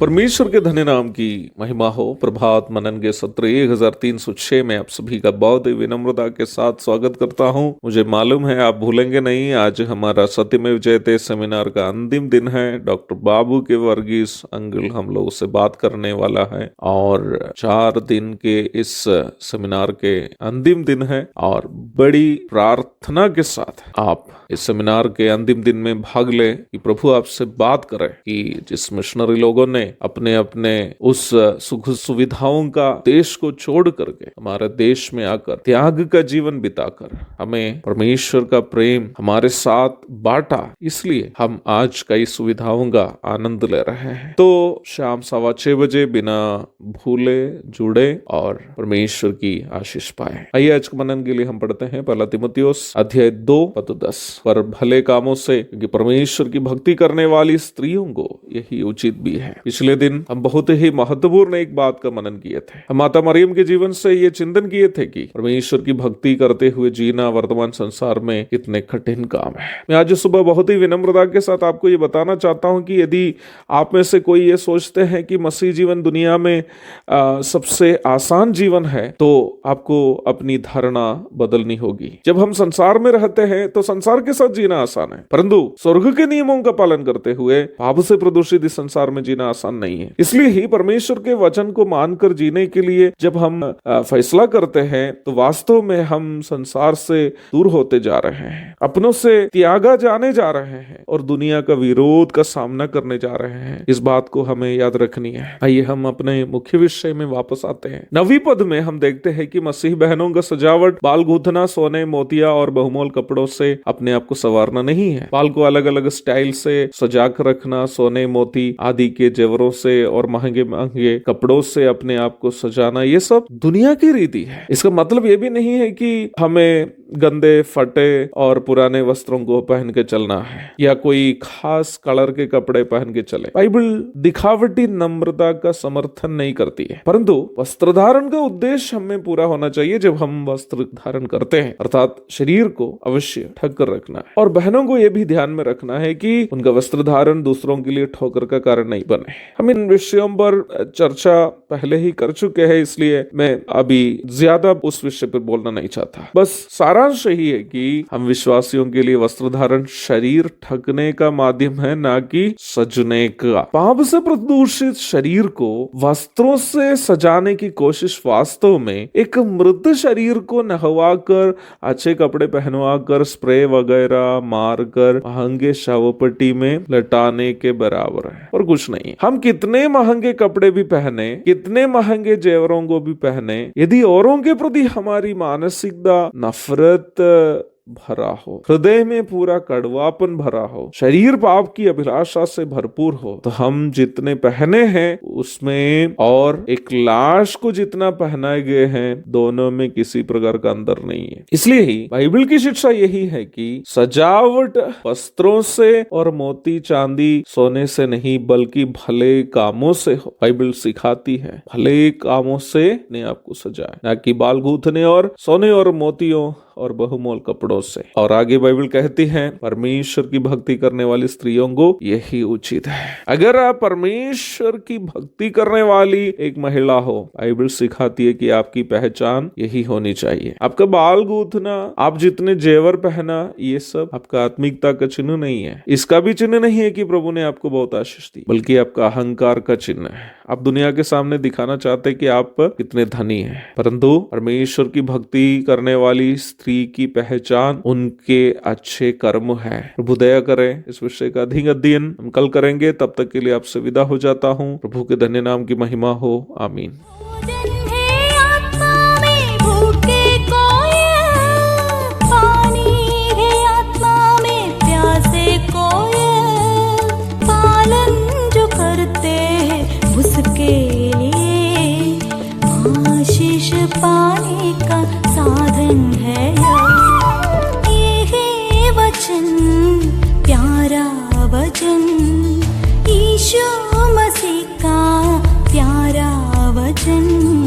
परमेश्वर के धन्य नाम की महिमा हो। प्रभात मनन के सत्र 1306 में आप सभी का बहुत ही विनम्रता के साथ स्वागत करता हूं। मुझे मालूम है आप भूलेंगे नहीं, आज हमारा सत्यमेव जयते सेमिनार का अंतिम दिन है। डॉक्टर बाबू के वर्गीस अंकल हम लोगों से बात करने वाला है और 4 दिन के इस सेमिनार के अंतिम दिन है और बड़ी प्रार्थना के साथ आप इस सेमिनार के अंतिम दिन में भाग ले कि प्रभु आपसे बात करे कि जिस मिशनरी लोगों ने अपने अपने उस सुख सुविधाओं का देश को छोड़ करके हमारे देश में आकर त्याग का जीवन बिताकर हमें परमेश्वर का प्रेम हमारे साथ बांटा, इसलिए हम आज कई सुविधाओं का आनंद ले रहे हैं। तो शाम 6:15 बजे बिना भूले जुड़े और परमेश्वर की आशीष पाए। आइए आज के मनन के लिए हम पढ़ते हैं 1 तीमुथियुस अध्याय 2 पद 10। पर भले कामों से, क्योंकि परमेश्वर की भक्ति करने वाली स्त्रियों को यही उचित भी है। पिछले दिन हम बहुत ही महत्वपूर्ण एक बात का मनन किए थे। हम माता मरियम के जीवन से ये चिंतन किए थे कि परमेश्वर की भक्ति करते हुए जीना वर्तमान संसार में कितने कठिन काम है। मैं आज सुबह बहुत ही विनम्रता के साथ आपको ये बताना चाहता हूं कि यदि आप में से कोई ये सोचते हैं कि मसीह जीवन दुनिया में सबसे आसान जीवन है, तो आपको अपनी धारणा बदलनी होगी। जब हम संसार में रहते हैं तो संसार के साथ जीना आसान है, परंतु स्वर्ग के नियमों का पालन करते हुए पाप से प्रदूषित इस संसार में जीना आसान नहीं है। इसलिए ही परमेश्वर के वचन को मानकर जीने के लिए जब हम फैसला करते हैं तो वास्तव में हम संसार से दूर होते जा रहे हैं, अपनों से त्यागा जाने जा रहे हैं और दुनिया का विरोध का सामना करने जा रहे हैं। इस बात को हमें याद रखनी है। आइए हम अपने मुख्य विषय में वापस आते हैं। 9वीं पद में हम देखते हैं कि मसीह बहनों का सजावट बाल गूंथना, सोने, मोतिया और बहुमूल्य कपड़ों से अपने आप को संवारना नहीं है। बाल को अलग अलग स्टाइल से सजा कर रखना, सोने, मोती आदि के जेवरों से और महंगे महंगे कपड़ों से अपने आप को सजाना, ये सब दुनिया की रीति है। इसका मतलब ये भी नहीं है कि हमें गंदे, फटे और पुराने वस्त्रों को पहन के चलना है या कोई खास कलर के कपड़े पहन के चले। बाइबल दिखावटी नम्रता का समर्थन नहीं करती है, परंतु वस्त्र धारण का उद्देश्य हमें पूरा होना चाहिए। जब हम वस्त्र धारण करते हैं अर्थात शरीर को अवश्य ढक कर रखना है। और बहनों को यह भी ध्यान में रखना है कि उनका वस्त्र धारण दूसरों के लिए ठोकर का कारण नहीं बने। हम इन विषयों पर चर्चा पहले ही कर चुके हैं, इसलिए मैं अभी ज्यादा उस विषय पर बोलना नहीं चाहता। बस सारांश यही है कि हम विश्वासियों के लिए वस्त्र धारण शरीर ढकने का माध्यम है, ना कि सजने का। पाप से प्रदूषित शरीर को वस्त्रों से सजाने की कोशिश वास्तव में एक मृत शरीर को नहवा कर, अच्छे कपड़े पहनवा कर, स्प्रे वगैरह मारकर महंगे शवपट्टी में लटाने के बराबर है और कुछ नहीं। हम कितने महंगे कपड़े भी पहने, कितने महंगे जेवरों को भी पहने, यदि औरों के प्रति हमारी मानसिकता नफरत भरा हो, हृदय में पूरा कड़वापन भरा हो, शरीर पाप की अभिलाषा से भरपूर हो, तो हम जितने पहने हैं उसमें और एक लाश को जितना पहनाए गए हैं, दोनों में किसी प्रकार का अंतर नहीं है। इसलिए ही बाइबल की शिक्षा यही है कि सजावट वस्त्रों से और मोती, चांदी, सोने से नहीं बल्कि भले कामों से हो। बाइबल सिखाती है भले कामों से अपने आप को सजाए, ना कि बाल गूंथने और सोने और मोतियों और बहुमूल्य कपड़ों से। और आगे बाइबल कहती है परमेश्वर की भक्ति करने वाली स्त्रियों को यही उचित है। अगर आप परमेश्वर की भक्ति करने वाली एक महिला हो, बाइबल सिखाती है कि आपकी पहचान यही होनी चाहिए। आपका बाल गूंथना, आप जितने जेवर पहना, ये सब आपका आत्मिकता का चिन्ह नहीं है। इसका भी चिन्ह नहीं है कि प्रभु ने आपको बहुत आशीष दी, बल्कि आपका अहंकार का चिन्ह है। आप दुनिया के सामने दिखाना चाहते कि आप कितने धनी हैं, परंतु परमेश्वर की भक्ति करने वाली स्त्री की पहचान उनके अच्छे कर्म है। प्रभु दया करे। इस विषय का अधिक अध्ययन हम कल करेंगे। तब तक के लिए आपसे विदा हो जाता हूँ। प्रभु के धन्य नाम की महिमा हो। आमीन। पाने का साधन है ये वचन, प्यारा वचन, यीशु मसीह का प्यारा वचन।